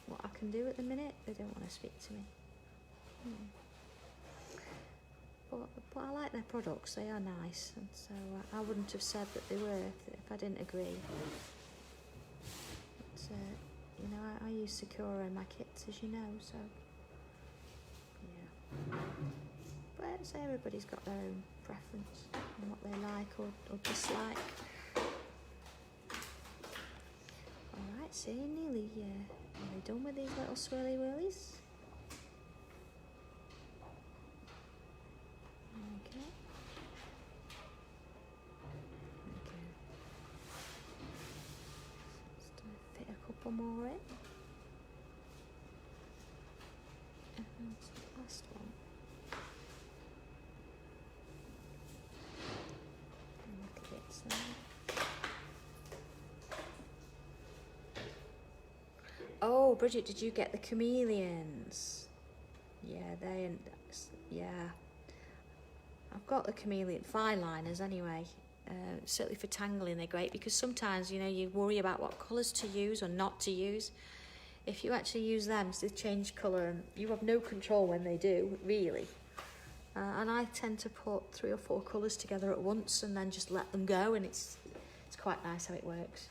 what I can do at the minute. They don't want to speak to me. But I like their products. They are nice, and so I wouldn't have said that they were if I didn't agree. But, you know, I use Sakura in my kits, as you know, so yeah. But so everybody's got their own preference and what they like or dislike. Alright, so you're nearly done with these little swirly whirlies. Okay. Fit a couple more in. And the last one. And little bits there. Oh, Bridget, did you get the chameleons? Yeah, yeah. I've got the chameleon fine liners anyway. Certainly for tangling they're great, because sometimes, you know, you worry about what colours to use or not to use. If you actually use them, so they change colour, and you have no control when they do, really. And I tend to put 3 or 4 colours together at once and then just let them go, and it's quite nice how it works.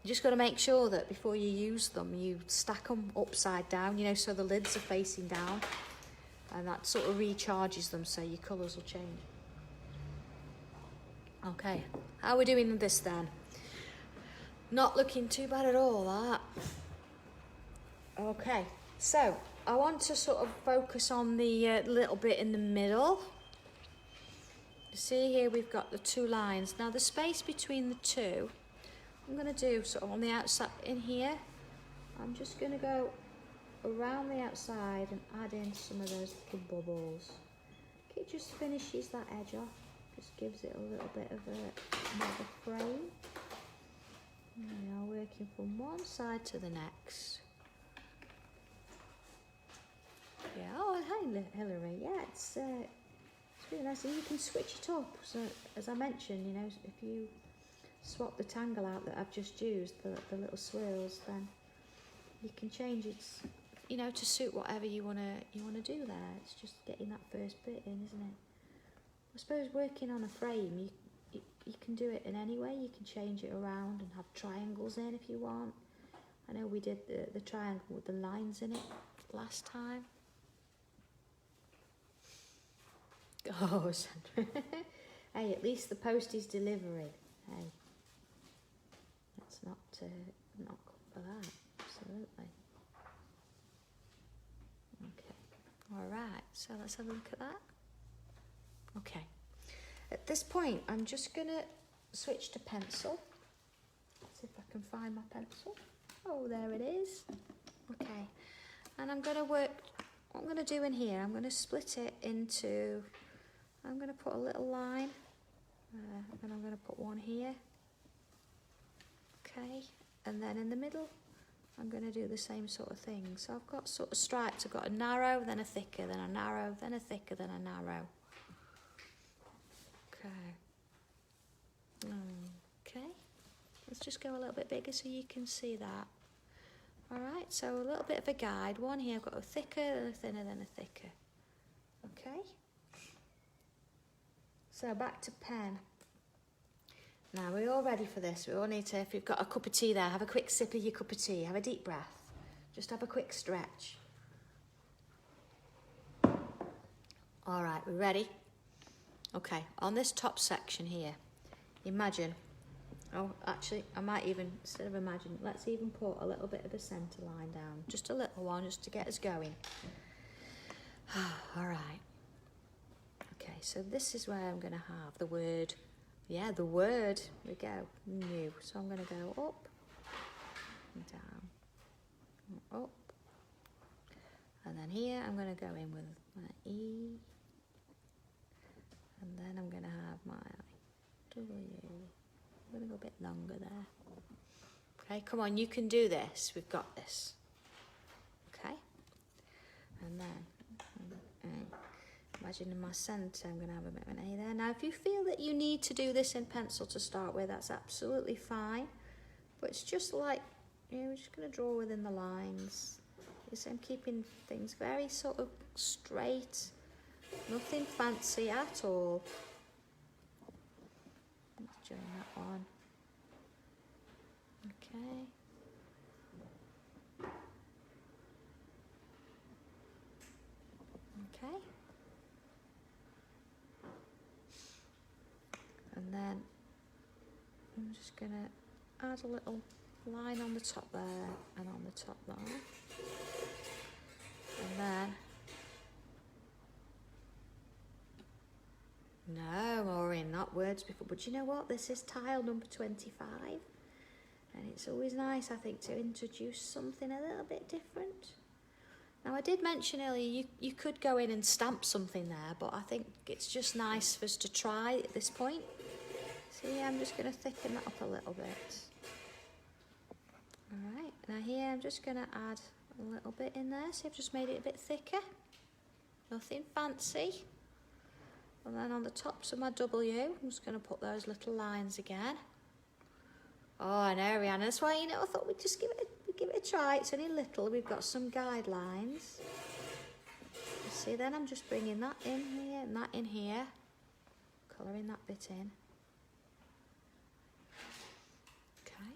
You just got to make sure that before you use them, you stack them upside down, you know, so the lids are facing down, and that sort of recharges them, so your colours will change. Okay, how are we doing with this then? Not looking too bad at all, that. Okay, so I want to sort of focus on the little bit in the middle. You see here we've got the two lines. Now the space between the two, I'm going to do sort of on the outside in here. I'm just going to go around the outside and add in some of those little bubbles. It just finishes that edge off, just gives it a little bit of a frame. Now working from one side to the next. Yeah, oh hey Hilary, yeah, it's really nice, and you can switch it up. So as I mentioned, you know, if you swap the tangle out that I've just used, the little swirls, then you can change it, you know, to suit whatever you wanna do there. It's just getting that first bit in, isn't it? I suppose working on a frame, you can do it in any way. You can change it around and have triangles in if you want. I know we did the triangle with the lines in it last time. Oh, Sandra. Hey, at least the post is delivering. Hey, let's not knock for that. Absolutely. Okay. All right. So let's have a look at that. Okay. At this point, I'm just gonna switch to pencil. Let's see if I can find my pencil. Oh, there it is. Okay. And I'm gonna work. What I'm gonna do in here, I'm gonna split it into. I'm going to put a little line, and I'm going to put one here, okay, and then in the middle I'm going to do the same sort of thing. So I've got sort of stripes. I've got a narrow, then a thicker, then a narrow, then a thicker, then a narrow. Okay. Okay, let's just go a little bit bigger so you can see that. Alright, so a little bit of a guide. One here, I've got a thicker, then a thinner, then a thicker. Okay. So back to pen. Now we're all ready for this. We all need to, if you've got a cup of tea there, have a quick sip of your cup of tea. Have a deep breath. Just have a quick stretch. All right, we're ready? Okay, on this top section here, imagine, oh, actually, I might even, instead of imagine, let's even put a little bit of a centre line down. Just a little one, just to get us going. All right. Okay, so this is where I'm going to have the word, yeah, the word, we go, new. So I'm going to go up, and down, up, and then here I'm going to go in with my E, and then I'm going to have my W. I'm going to go a bit longer there. Okay, come on, you can do this. We've got this. Okay, and then, imagine in my centre, I'm going to have a bit of an A there. Now, if you feel that you need to do this in pencil to start with, that's absolutely fine. But it's just like, you know, we're just going to draw within the lines. So I'm keeping things very sort of straight, nothing fancy at all. Let's join that one. Okay. Okay. And then I'm just going to add a little line on the top there and on the top there. And then, no, Maureen, not words before, but you know what? This is tile number 25. And it's always nice, I think, to introduce something a little bit different. Now, I did mention earlier you could go in and stamp something there, but I think it's just nice for us to try at this point. See, I'm just going to thicken that up a little bit. All right, now here I'm just going to add a little bit in there. See, I've just made it a bit thicker. Nothing fancy. And then on the tops of my W, I'm just going to put those little lines again. Oh, I know, Rihanna. That's why, you know, I thought we'd just give it a try. It's only little. We've got some guidelines. You see, then I'm just bringing that in here and that in here. Colouring that bit in. Okay.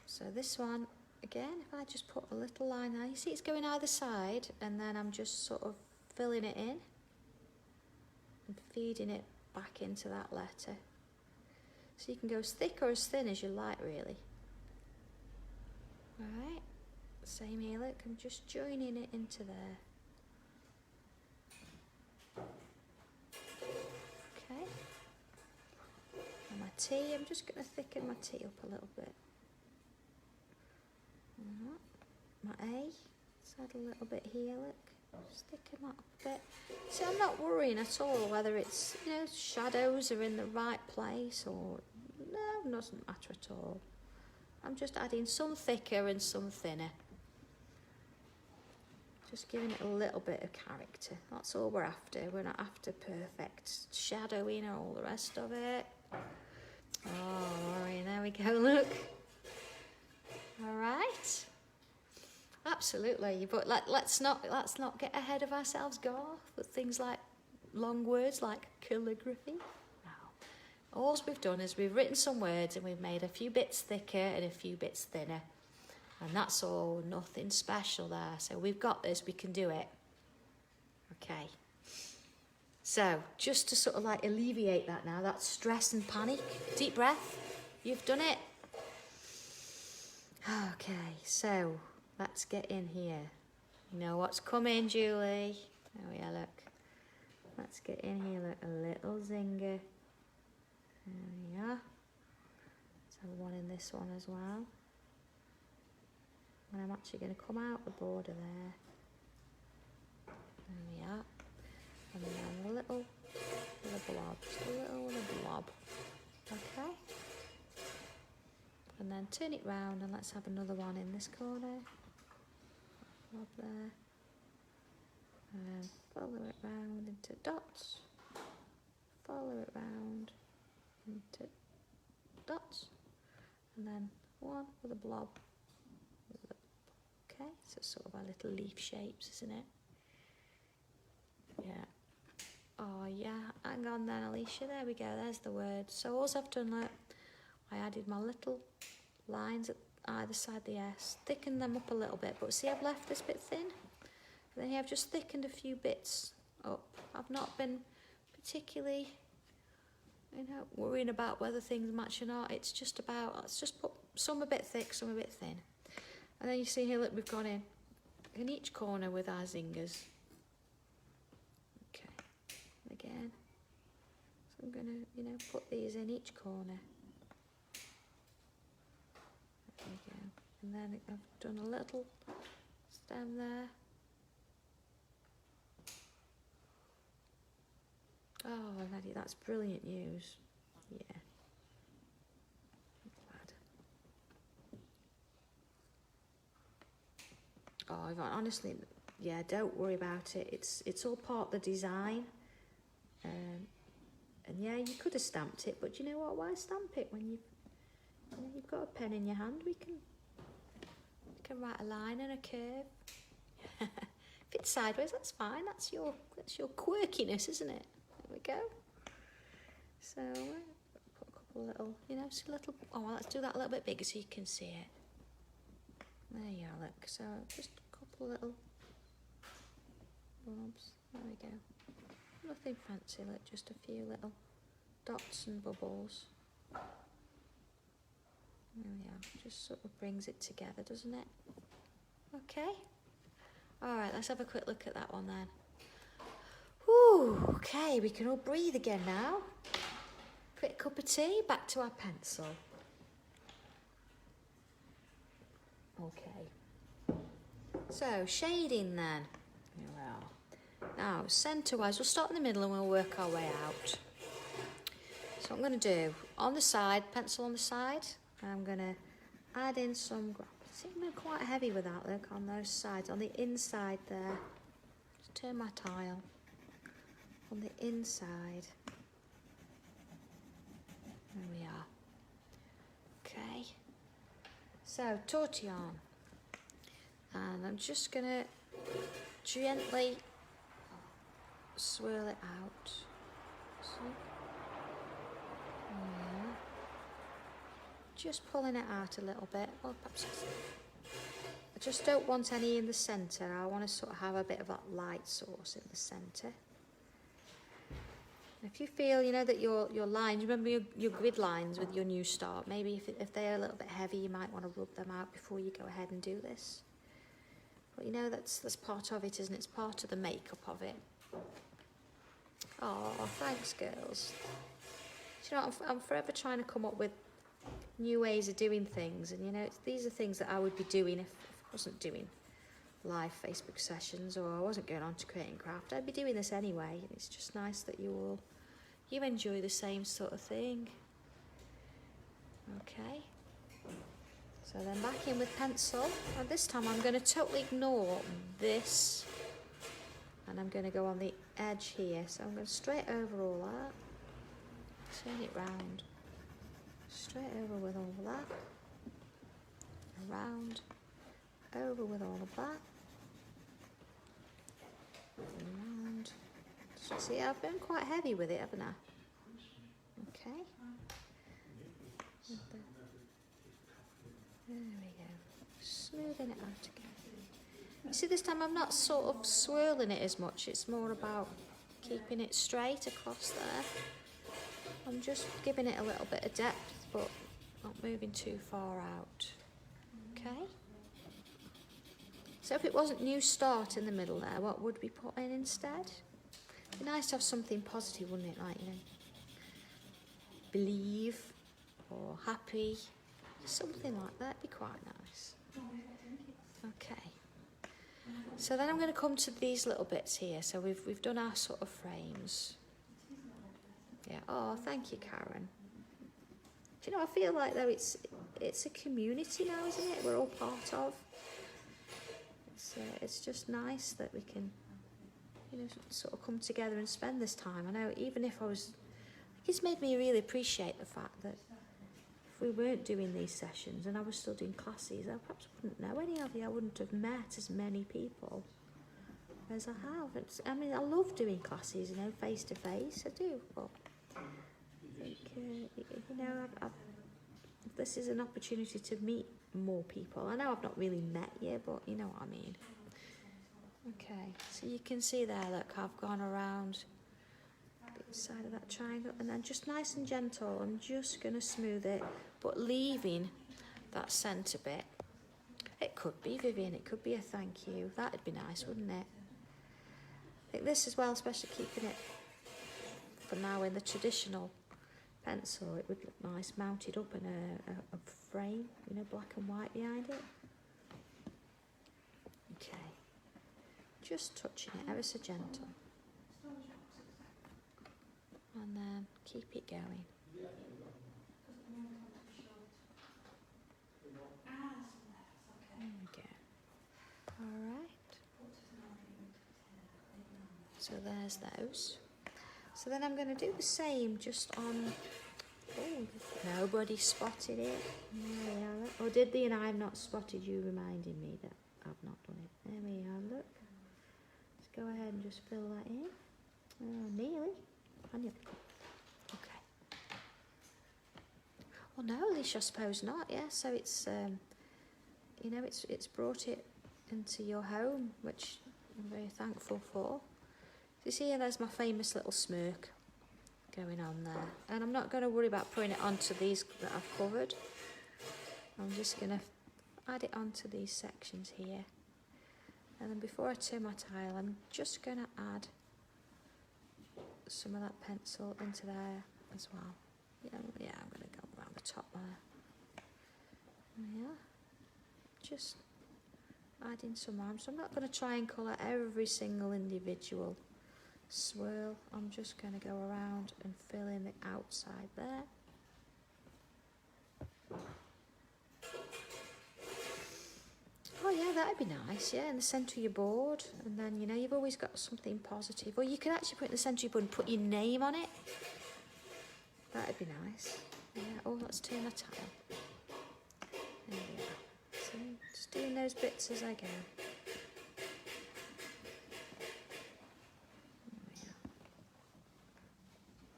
So this one, again, if I just put a little line there, you see it's going either side, and then I'm just sort of filling it in and feeding it back into that letter. So you can go as thick or as thin as you like, really. Alright, same here, look, I'm just joining it into there. Okay. And my T, I'm just going to thicken my T up a little bit. My A, let's add a little bit here, look. Just thicken that up a bit. See, I'm not worrying at all whether it's, you know, shadows are in the right place or... No, it doesn't matter at all. I'm just adding some thicker and some thinner. Just giving it a little bit of character. That's all we're after. We're not after perfect shadowing or all the rest of it. Oh, Maureen, there we go, look. All right. Absolutely, but let's not get ahead of ourselves, Garth, with things like long words like calligraphy. No. All we've done is we've written some words and we've made a few bits thicker and a few bits thinner. And that's all, nothing special there. So we've got this, we can do it. Okay. So, just to sort of like alleviate that now, that stress and panic, deep breath, you've done it. Okay, so let's get in here. You know what's coming, Julie? Oh yeah, look. Let's get in here, look, a little zinger. There we are. Let's have one in this one as well. And I'm actually going to come out the border there. There we are. And then a little blob, just a little blob. Okay. And then turn it round and let's have another one in this corner. Blob there. And then follow it round into dots. Follow it round into dots. And then one with a blob. Okay, so sort of our little leaf shapes, isn't it? Yeah. Oh yeah, hang on then, Alicia, there we go, there's the word. So all I've done, look, I added my little lines at either side of the S, thickened them up a little bit, but see I've left this bit thin? And then here I've just thickened a few bits up. I've not been particularly, you know, worrying about whether things match or not. It's just about, let's just put some a bit thick, some a bit thin. And then you see here, look, we've gone in each corner with our zingers. Okay, again. So I'm going to, you know, put these in each corner. There we go. And then I've done a little stem there. Oh, Maddie, that's brilliant news. Yeah. Oh, honestly, yeah, don't worry about it. It's all part of the design. And yeah, you could have stamped it, but you know what? Why stamp it when you've got a pen in your hand? We can write a line and a curve. If it's sideways, that's fine. That's your quirkiness, isn't it? There we go. So put a couple little, you know, just a little. Oh, well, let's do that a little bit bigger so you can see it. There you are, look. So just a couple little blobs. There we go. Nothing fancy, look, just a few little dots and bubbles. There we are. Just sort of brings it together, doesn't it? Okay. Alright, let's have a quick look at that one then. Whew, okay, we can all breathe again now. Quick cup of tea, back to our pencil. Okay, so shading then. Here we are. Now, centre-wise, we'll start in the middle and we'll work our way out. So what I'm going to do, on the side, pencil on the side, I'm going to add in some, see, I'm going quite heavy with that, look, on those sides, on the inside there. Just turn my tile. On the inside. There we are. Okay. So, tortillon, and I'm just going to gently swirl it out. See? Yeah. Just pulling it out a little bit. Well, perhaps I just don't want any in the centre. I want to sort of have a bit of that light source in the centre. If you feel, you know, that your lines, remember your grid lines with your new start, maybe if they're a little bit heavy, you might want to rub them out before you go ahead and do this. But you know, that's part of it, isn't it? It's part of the makeup of it. Oh, thanks, girls. Do you know, I'm forever trying to come up with new ways of doing things, and you know, these are things that I would be doing if I wasn't doing live Facebook sessions, or I wasn't going on to creating craft. I'd be doing this anyway, and it's just nice that you enjoy the same sort of thing. Okay, so then back in with pencil, and this time I'm going to totally ignore this, and I'm going to go on the edge here. So I'm going straight over all that, turn it round, straight over with all of that, around, over with all of that, around. See, I've been quite heavy with it, haven't I? Okay. There we go. Smoothing it out again. You see, this time I'm not sort of swirling it as much. It's more about keeping it straight across there. I'm just giving it a little bit of depth, but not moving too far out. Okay. So if it wasn't new start in the middle there, what would we put in instead? It'd be nice to have something positive, wouldn't it? Like, you know, believe or happy, something like that. It'd be quite nice. Okay. So then I'm going to come to these little bits here. So we've done our sort of frames. Yeah. Oh, thank you, Karen. Do you know, I feel like though it's a community now, isn't it? We're all part of. It's just nice that we can, you know, sort of come together and spend this time. I know, even if it's made me really appreciate the fact that if we weren't doing these sessions and I was still doing classes, I perhaps wouldn't know any of you. I wouldn't have met as many people as I have. I mean, I love doing classes, you know, face to face. I do, but I think, you know, this is an opportunity to meet more people. I know I've not really met you, but you know what I mean. Okay, so you can see there, look, I've gone around the side of that triangle, and then just nice and gentle, I'm just going to smooth it, but leaving that centre bit. It could be, Vivian, it could be a thank you. That'd be nice, wouldn't it? I think this as well, especially keeping it for now in the traditional pencil, it would look nice mounted up in a frame, you know, black and white behind it. Okay, just touching it ever so gentle, and then keep it going. There we go. All right. So there's those. So then I'm going to do the same just on. Oh, nobody spotted it. There we are. Or did they? And I've not spotted you, reminding me that I've not done it. There we are. Look. Let's go ahead and just fill that in. Oh, nearly. Okay. Well, no, Alicia, I suppose not. Yeah. So it's, you know, it's brought it into your home, which I'm very thankful for. You see, there's my famous little smirk going on there, and I'm not going to worry about putting it onto these that I've covered. I'm just going to add it onto these sections here, and then before I turn my tile, I'm just going to add some of that pencil into there as well. Yeah, I'm going to go around the top there. Yeah, just adding some arms. So I'm not going to try and colour every single individual swirl. I'm just going to go around and fill in the outside there. Oh yeah, that'd be nice, yeah, in the centre of your board, and then, you know, you've always got something positive, or you could actually put it in the centre of your board and put your name on it. That'd be nice. Yeah. Oh, let's turn the tile. There we are. So just doing those bits as I go.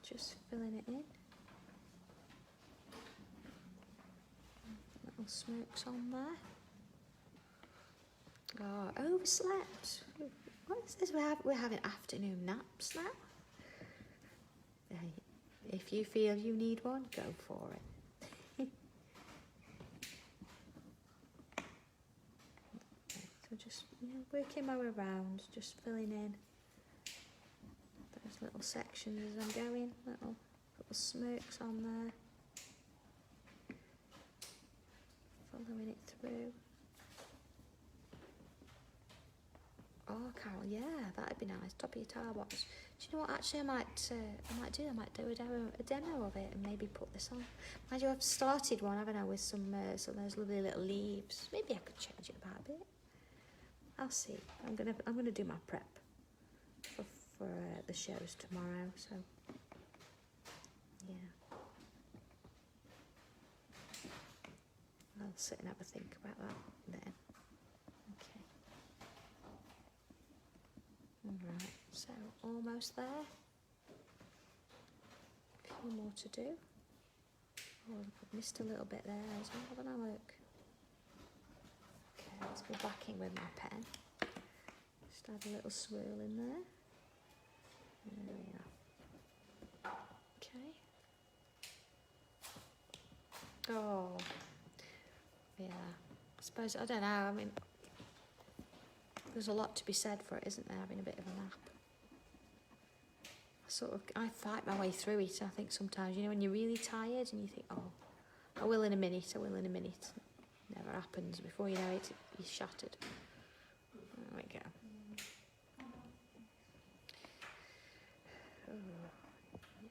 Just filling it in. Little smokes on there. Oh, overslept. What is this? We're having afternoon naps now. if you feel you need one, go for it. So just working my way around, just filling in those little sections as I'm going, little smirks on there, following it through. Oh, Carol, yeah, that'd be nice. Top of your tile box. Do you know what? Actually, I might do a demo of it and maybe put this on. Mind you, I've started one, haven't I, with some of those lovely little leaves. Maybe I could change it about a bit. I'll see. I'm gonna do my prep for the shows tomorrow. So yeah, I'll sit and have a think about that then. Okay. Alright, so almost there. A few more to do. Oh, I've missed a little bit there as well, haven't I? Look. Okay, let's go back in with my pen. Just add a little swirl in there. There we are. Okay. Oh, yeah. I suppose, I don't know, I mean, there's a lot to be said for it, isn't there, having a bit of a nap. I fight my way through it, I think sometimes, you know, when you're really tired and you think, oh, I will in a minute. Never happens. Before you know it, you're shattered. There we go. Oh, yeah.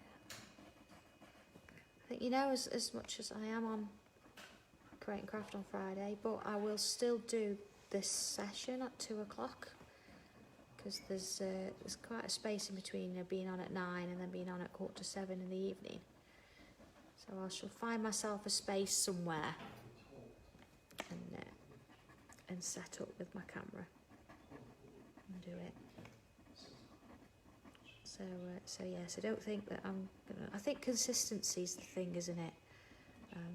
I think, you know, as much as I am on Create and Craft on Friday, but I will still do this session at 2 o'clock because there's quite a space in between being on at 9 and then being on at 6:45 in the evening. So I shall find myself a space somewhere and set up with my camera and do it. So yes, I don't think that I think consistency is the thing, isn't it?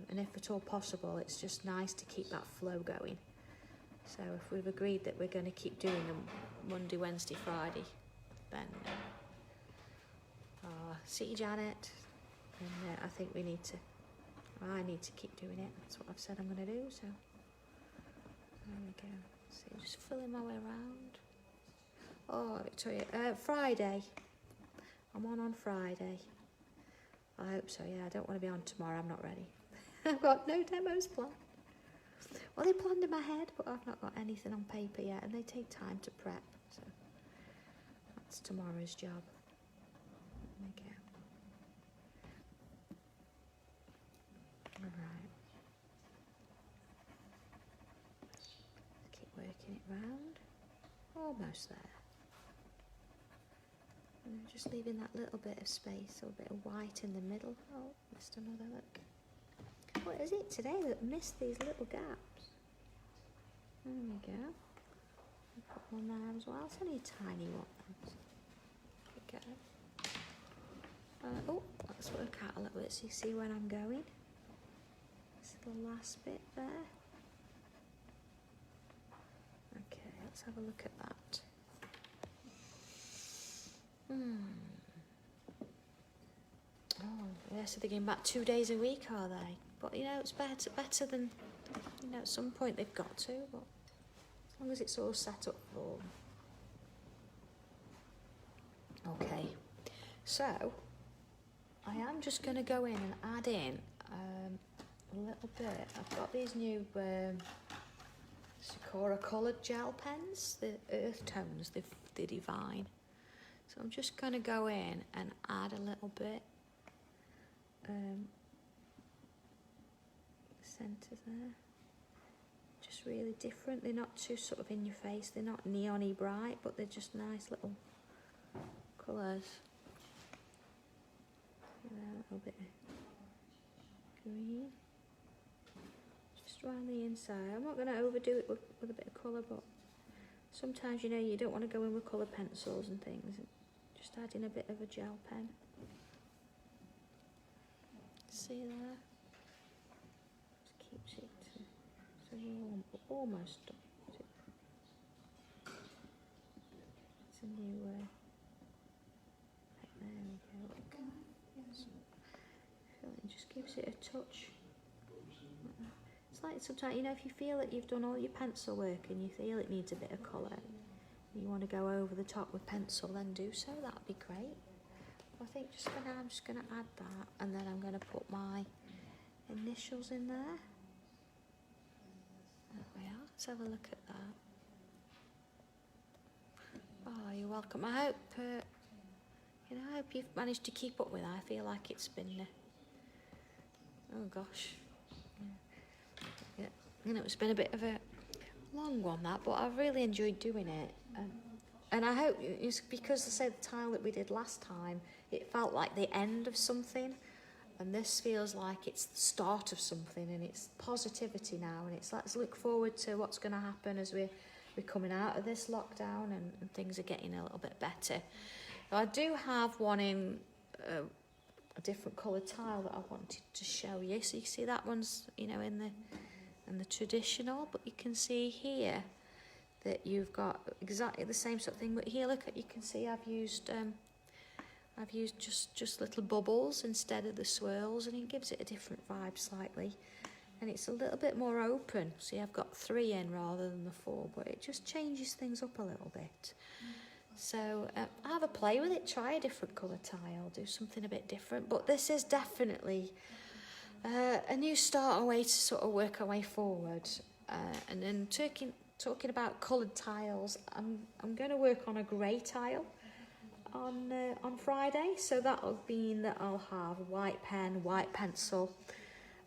And if at all possible, it's just nice to keep that flow going. So if we've agreed that we're going to keep doing them Monday, Wednesday, Friday, then see you, Janet. And I think I need to keep doing it. That's what I've said I'm going to do. So there we go. So just filling my way around. Oh, Victoria, Friday. I'm on Friday. I hope so. Yeah, I don't want to be on tomorrow. I'm not ready. I've got no demos planned. Well, they planned in my head, but I've not got anything on paper yet, and they take time to prep. So that's tomorrow's job. There we go. All right. Keep working it round. Almost there. And just leaving that little bit of space, or a bit of white in the middle. Oh, missed another look. What is it today that missed these little gaps? There we go. I'll put one there as well. It's only a tiny one. There we go. Oh, let's work out a little bit so you see where I'm going. This is the last bit there. Okay, let's have a look at that. Oh, yeah, so they're getting back 2 days a week, are they? But, you know, it's better than, you know, at some point they've got to, but as long as it's all set up for them. Okay, so I am just going to go in and add in a little bit. I've got these new Sakura coloured gel pens, the earth tones, they're divine. So I'm just going to go in and add a little bit. Centre there. Just really different. They're not too sort of in your face. They're not neon-y bright, but they're just nice little colours. A little bit of green. Just around the inside. I'm not going to overdo it with a bit of colour, but sometimes, you know, you don't want to go in with colour pencils and things. Just add in a bit of a gel pen. See there? Just keeps it so we're almost done. It's a new there we go. Look. touch. It's like sometimes, you know, if you feel that you've done all your pencil work and you feel it needs a bit of colour, you want to go over the top with pencil, then do so. That'd be great. I think just for now I'm just going to add that, and then I'm going to put my initials in there. There we are. Let's have a look at that. Oh, you're welcome. I hope I hope you've managed to keep up with that. I feel like it's been oh gosh, yeah. You know, it's been a bit of a long one, that, but I've really enjoyed doing it. And I hope it's because I said the tile that we did last time, it felt like the end of something, and this feels like it's the start of something, and it's positivity now, and it's let's look forward to what's going to happen as we're coming out of this lockdown, and things are getting a little bit better. So I do have one in a different coloured tile that I wanted to show you. So you can see that one's, you know, in the traditional, but you can see here that you've got exactly the same sort of thing. But here, look, you can see I've used just little bubbles instead of the swirls, and it gives it a different vibe slightly. And it's a little bit more open. See, I've got 3 in rather than the 4, but it just changes things up a little bit. So have a play with it, try a different colour tile, do something a bit different. But this is definitely a new start, a way to sort of work our way forward. And then talking about coloured tiles, I'm going to work on a grey tile on Friday. So that'll mean that I'll have a white pen, white pencil.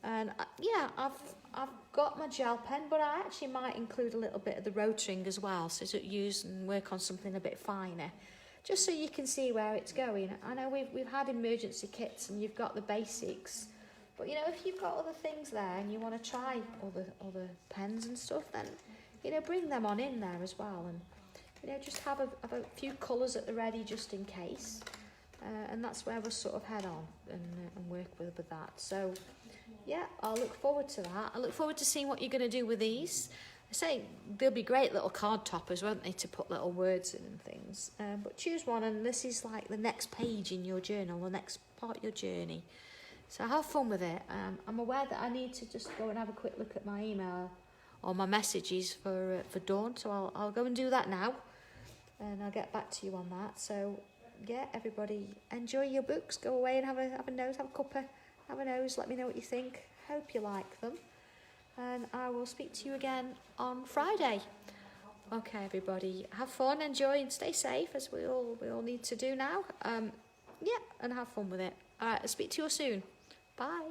And yeah, I've got my gel pen, but I actually might include a little bit of the rotring as well, so to use and work on something a bit finer, just so you can see where it's going. I know we've had emergency kits and you've got the basics, but you know, if you've got other things there and you want to try other pens and stuff, then you know, bring them on in there as well, and you know, just have a few colours at the ready just in case. And that's where we'll sort of head on and work with that. So yeah, I'll look forward to that. I look forward to seeing what you're going to do with these. I say they'll be great little card toppers, won't they, to put little words in and things. But choose one, and this is like the next page in your journal, the next part of your journey. So have fun with it. I'm aware that I need to just go and have a quick look at my email or my messages for Dawn, so I'll go and do that now, and I'll get back to you on that. So yeah, everybody, enjoy your books. Go away and have a nose, have a cuppa, have a nose. Let me know what you think. Hope you like them, and I will speak to you again on Friday. Okay, everybody, have fun, enjoy, and stay safe, as we all need to do now. Yeah, and have fun with it. All right, I'll speak to you soon. Bye.